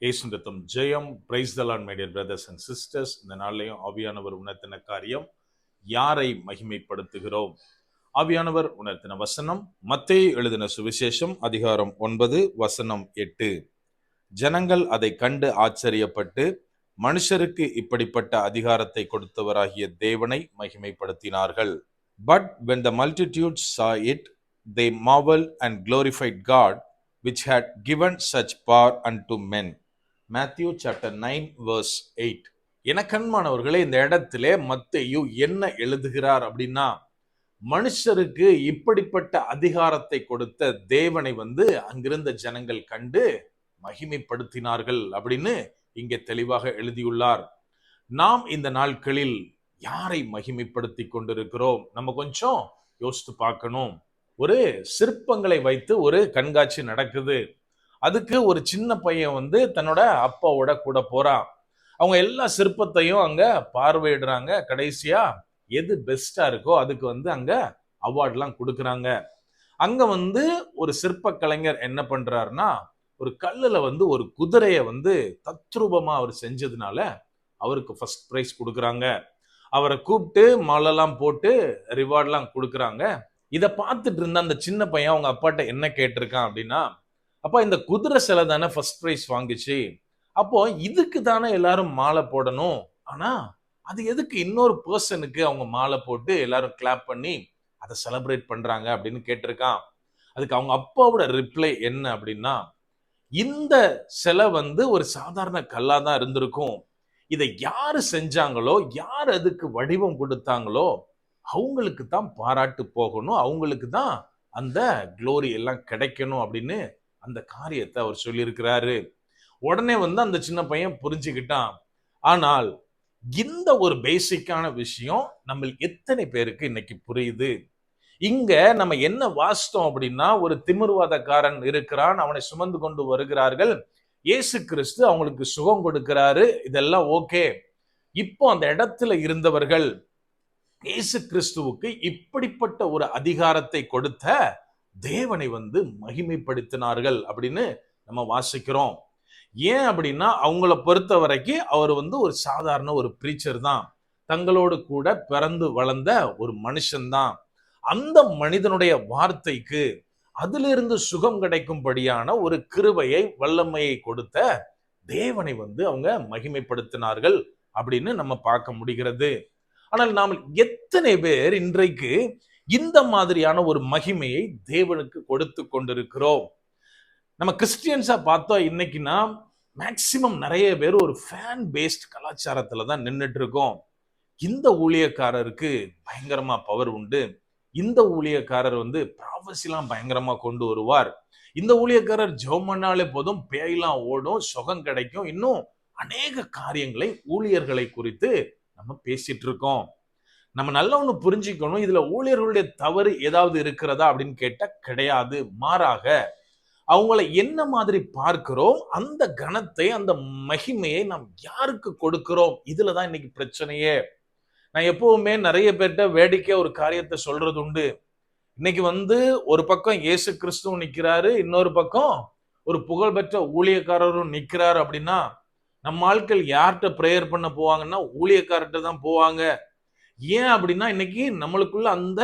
ஏசுந்தத்தம் ஜெயம். Praise the Lord my dear brothers and sisters. இந்த நாள்லையும் ஆவியானவர் உணர்த்தின காரியம், யாரை மகிமைப்படுத்துகிறோம்? ஆவியானவர் உணர்த்தின வசனம் மத்தேயு எழுதின சுவிசேஷம் அதிகாரம் 9 வசனம் 8. ஜனங்கள் அதை கண்டு ஆச்சரியப்பட்டு மனுஷருக்கு இப்படிப்பட்ட அதிகாரத்தை கொடுத்தவராகிய தேவனை மகிமைப்படுத்தினார்கள். But when the multitudes saw it, they marveled and glorified God, which had given such power unto men. Matthew chapter 9 verse 8. எனக்கன்மானவர்களே, இந்த இடத்திலே மத்தேயு என்ன எழுதுகிறார் அப்படின்னா, மனுஷருக்கு இப்படிப்பட்ட அதிகாரத்தை கொடுத்த தேவனை அங்கிருந்த ஜனங்கள் கண்டு மகிமைப்படுத்தினார்கள் அப்படின்னு இங்கே தெளிவாக எழுதியுள்ளார். நாம் இந்த நாட்களில் யாரை மகிமைப்படுத்தி கொண்டிருக்கிறோம்? நம்ம கொஞ்சம் யோசித்து பார்க்கணும். ஒரு சிற்பங்களை வைத்து ஒரு கண்காட்சி நடக்குது. அதுக்கு ஒரு சின்ன பையன் தன்னோட அப்பாவோட கூட போறான். அவங்க எல்லா சிற்பத்தையும் அங்க பார்வையிடுறாங்க. கடைசியா எது பெஸ்டா இருக்கோ அதுக்கு அங்க அவார்ட்லாம் கொடுக்குறாங்க. அங்க ஒரு சிற்ப கலைஞர் என்ன பண்றாருன்னா, ஒரு கல்லுல ஒரு குதிரைய தத்ரூபமா அவர் செஞ்சதுனால அவருக்கு ஃபர்ஸ்ட் பிரைஸ் கொடுக்குறாங்க. அவரை கூப்பிட்டு மாலெல்லாம் போட்டு ரிவார்ட்லாம் கொடுக்குறாங்க. இதை பார்த்துட்டு இருந்த அந்த சின்ன பையன் அவங்க அப்பாட்ட என்ன கேட்டிருக்கான் அப்படின்னா, அப்பா, இந்த குதிரை சிலை தானே ஃபர்ஸ்ட் பிரைஸ் வாங்குச்சு, அப்போ இதுக்கு தானே எல்லாரும் மாலை போடணும், ஆனா அது எதுக்கு இன்னொரு பர்சனுக்கு அவங்க மாலை போட்டு எல்லாரும் கிளாப் பண்ணி அதை செலிப்ரேட் பண்றாங்க அப்படின்னு கேட்டிருக்கான். அதுக்கு அவங்க அப்பாவோட ரிப்ளை என்ன அப்படின்னா, இந்த சிலை ஒரு சாதாரண கல்லா தான் இருந்திருக்கும். இதை யாரு செஞ்சாங்களோ, யார் அதுக்கு வடிவம் கொடுத்தாங்களோ அவங்களுக்கு தான் பாராட்டு போகணும், அவங்களுக்கு தான் அந்த க்ளோரி எல்லாம் கிடைக்கணும் அப்படின்னு அந்த காரியத்தை அவர் சொல்லியிருக்கிறாரு. உடனே அந்த சின்ன பையன் புரிஞ்சுக்கிட்டான். ஆனால் இந்த ஒரு பேசிக்கான விஷயம் நம்ம எத்தனை பேருக்கு இன்னைக்கு புரியுது? இங்க நம்ம என்ன வாசித்தோம் அப்படின்னா, ஒரு திமிர்வாதக்காரன் இருக்கிறான், அவனை சுமந்து கொண்டு வருகிறார்கள். இயேசு கிறிஸ்து அவங்களுக்கு சுகம் கொடுக்கிறாரு, இதெல்லாம் ஓகே. இப்போ அந்த இடத்துல இருந்தவர்கள் இயேசு கிறிஸ்துவுக்கு இப்படிப்பட்ட ஒரு அதிகாரத்தை கொடுத்த தேவனை மகிமைப்படுத்தினார்கள் அப்படின்னு நம்ம வாசிக்கிறோம். ஏன் அப்படின்னா, அவங்கள பொறுத்த வரைக்கும் அவர் ஒரு சாதாரண ஒரு பிரீச்சர் தான், தங்களோடு கூட பிறந்து வளர்ந்த ஒரு மனுஷன்தான். அந்த மனிதனுடைய வார்த்தைக்கு அதிலிருந்து சுகம் கிடைக்கும்படியான ஒரு கிருபையை, வல்லமையை கொடுத்த தேவனை அவங்க மகிமைப்படுத்தினார்கள் அப்படின்னு நம்ம பார்க்க முடிகிறது. ஆனால் நாம் எத்தனை பேர் இன்றைக்கு இந்த மாதிரியான ஒரு மகிமையை தேவனுக்கு கொடுத்து கொண்டிருக்கிறோம்? நம்ம கிறிஸ்டியன்ஸா பார்த்தோம் இன்னைக்குன்னா, மேக்சிமம் நிறைய பேர் ஒரு ஃபேன் பேஸ்ட் கலாச்சாரத்துல தான் நின்றுட்டு இருக்கோம். இந்த ஊழியக்காரருக்கு பயங்கரமா பவர் உண்டு, இந்த ஊழியக்காரர் ப்ராஃபஸிலாம் பயங்கரமா கொண்டு வருவார், இந்த ஊழியக்காரர் ஜெபம் பண்ணாலே போதும் பேயெல்லாம் ஓடும், சுகம் கிடைக்கும், இன்னும் அநேக காரியங்களை, ஊழியர்களை குறித்து நம்ம பேசிட்டு இருக்கோம். நம்ம நல்ல ஒண்ணு புரிஞ்சுக்கணும், இதுல ஊழியர்களுடைய தவறு ஏதாவது இருக்கிறதா அப்படின்னு கேட்டா கிடையாது. மாறாக அவங்கள என்ன மாதிரி பார்க்கிறோம், அந்த கணத்தை, அந்த மகிமையை நாம் யாருக்கு கொடுக்கிறோம், இதுலதான் இன்னைக்கு பிரச்சனையே. நான் எப்பவுமே நிறைய பேர்கிட்ட வேடிக்கை ஒரு காரியத்தை சொல்றது உண்டு. இன்னைக்கு ஒரு பக்கம் இயேசு கிறிஸ்துவும் நிக்கிறாரு, இன்னொரு பக்கம் ஒரு புகழ்பெற்ற ஊழியக்காரரும் நிக்கிறாரு அப்படின்னா, நம்ம ஆட்கள் யார்கிட்ட பிரேயர் பண்ண போவாங்கன்னா ஊழியக்காரர்கிட்ட தான் போவாங்க. ஏன் அப்படின்னா, இன்னைக்கு நம்மளுக்குள்ள அந்த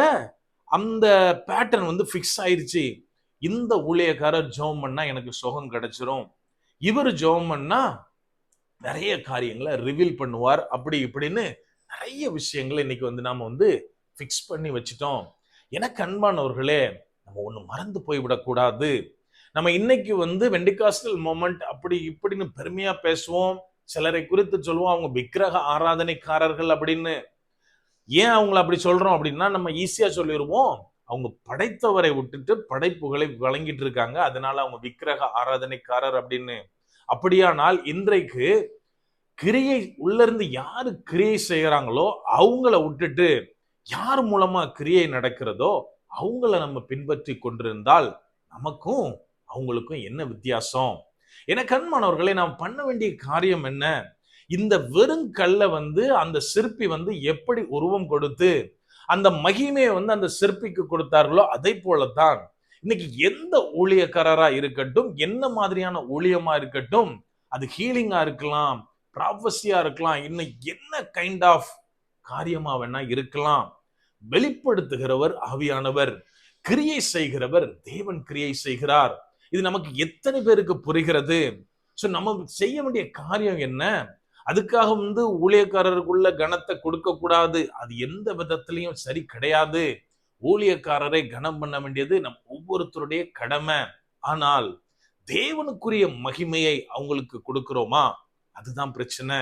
அந்த பேட்டர்ன் ஃபிக்ஸ் ஆயிருச்சு. இந்த ஊழியக்காரர் ஜெபம் பண்ணா எனக்கு சுகம் கிடைச்சிரும், இவர் ஜெபம் பண்ணா நிறைய காரியங்களை ரிவீல் பண்ணுவார், அப்படி இப்படின்னு நிறைய விஷயங்களை இன்னைக்கு நாம ஃபிக்ஸ் பண்ணி வச்சுட்டோம். எனக்கு அன்பானவர்களே, நம்ம ஒண்ணு மறந்து போய்விடக்கூடாது. நம்ம இன்னைக்கு வெண்டிகாஸ்டல் மொமெண்ட் அப்படி இப்படின்னு பெருமையா பேசுவோம், சிலரை குறித்து சொல்லுவோம் அவங்க விக்கிரக ஆராதனைக்காரர்கள் அப்படின்னு. ஏன் அவங்களை அப்படி சொல்றோம் அப்படின்னா, நம்ம ஈஸியா சொல்லிடுவோம், அவங்க படைத்தவரை விட்டுட்டு படைப்புகளை வழங்கிட்டு இருக்காங்க, அதனால அவங்க விக்கிரக ஆராதனைக்காரர் அப்படின்னு. அப்படியானால் இன்றைக்கு கிரியை உள்ள இருந்து யாரு கிரியை செய்யறாங்களோ அவங்கள விட்டுட்டு யார் மூலமா கிரியை நடக்கிறதோ அவங்கள நம்ம பின்பற்றி கொண்டிருந்தால் நமக்கும் அவங்களுக்கும் என்ன வித்தியாசம்? எனக்கு அன்பானவர்களே, நாம் பண்ண வேண்டிய காரியம் என்ன? இந்த வெறுங்கல்ல அந்த சிற்பி எப்படி உருவம் கொடுத்து அந்த மகிமையை அந்த சிற்பிக்கு கொடுத்தார்களோ அதை போலத்தான் இன்னைக்கு எந்த ஊழியக்காரரா இருக்கட்டும், என்ன மாதிரியான ஊழியமா இருக்கட்டும், அது ஹீலிங்கா இருக்கலாம், ப்ராஃபஸியா இருக்கலாம், இன்னும் என்ன கைண்ட் ஆஃப் காரியமா வேணா இருக்கலாம். வெளிப்படுத்துகிறவர் ஆவியானவர், கிரியை செய்கிறவர் தேவன் கிரியை செய்கிறார். இது நமக்கு எத்தனை பேருக்கு புரிகிறது? சோ நம்ம செய்ய வேண்டிய காரியம் என்ன? அதுக்காக ஊழியக்காரருக்குள்ள கனத்தை கொடுக்க கூடாது, அது எந்த விதத்திலையும் சரி கிடையாது. ஊழியக்காரரை கனம் பண்ண வேண்டியது நம் ஒவ்வொருத்தருடைய கடமை. ஆனால் தேவனுக்குரிய மகிமையை அவங்களுக்கு கொடுக்கிறோமா? அதுதான் பிரச்சனை.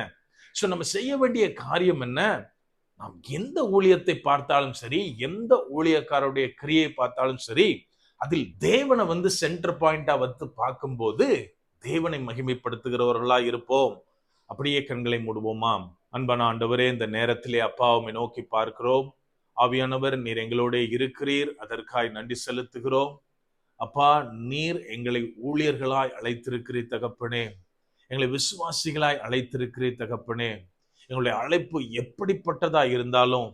சோ நம்ம செய்ய வேண்டிய காரியம் என்ன? நாம் எந்த ஊழியத்தை பார்த்தாலும் சரி, எந்த ஊழியக்காரருடைய கிரியை பார்த்தாலும் சரி, அதில் தேவனை சென்டர் பாயிண்டா பார்க்கும்போது தேவனை மகிமைப்படுத்துகிறவர்களா இருப்போம். அப்படியே கண்களை மூடுவோமா? அன்பான ஆண்டவரே, இந்த நேரத்திலே அப்பாவை நோக்கி பார்க்கிறோம். ஆவியானவர், நீர் எங்களோட இருக்கிறீர், அதற்காய் நன்றி செலுத்துகிறோம். அப்பா, நீர் எங்களை ஊழியர்களாய் அழைத்திருக்கிறீர் தகப்பனே. எங்களை விசுவாசிகளாய் அழைத்திருக்கிறீர் தகப்பனே. எங்களுடைய அழைப்பு எப்படிப்பட்டதா இருந்தாலும்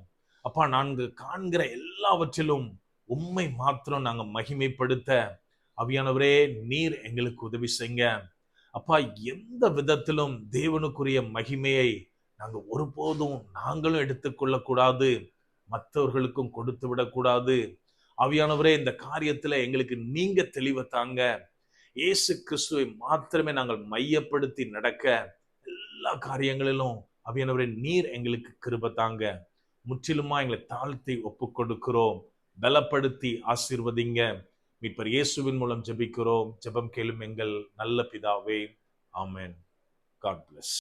அப்பா, நான்கு காண்கிற எல்லாவற்றிலும் உம்மை மாத்திரம் நாங்க மகிமைப்படுத்த ஆவியானவரே நீர் எங்களுக்கு உதவி செய்யுங்க. அப்பா, எந்த விதத்திலும் தேவனுக்குரிய மகிமையை நாங்க ஒருபோதும் நாங்களும் எடுத்துக்கொள்ள கூடாது, மற்றவர்களுக்கும் கொடுத்து விடக்கூடாது. ஆவியானவரே, இந்த காரியத்துல எங்களுக்கு நீங்க தெளிவை தாங்க. இயேசு கிறிஸ்துவை மாத்திரமே நாங்கள் மையப்படுத்தி நடக்க எல்லா காரியங்களிலும் ஆவியானவரே நீர் எங்களுக்கு கிருபை தாங்க. முற்றிலுமா எங்களை தாழ்த்தி ஒப்பு கொடுக்கிறோம். பலப்படுத்தி ஆசீர்வதிங்க. மீட்பர் இயேசுவின் மூலம் ஜெபிக்கிறோம். ஜெபம் கேளும் எங்கள் நல்ல பிதாவே. ஆமென். God bless.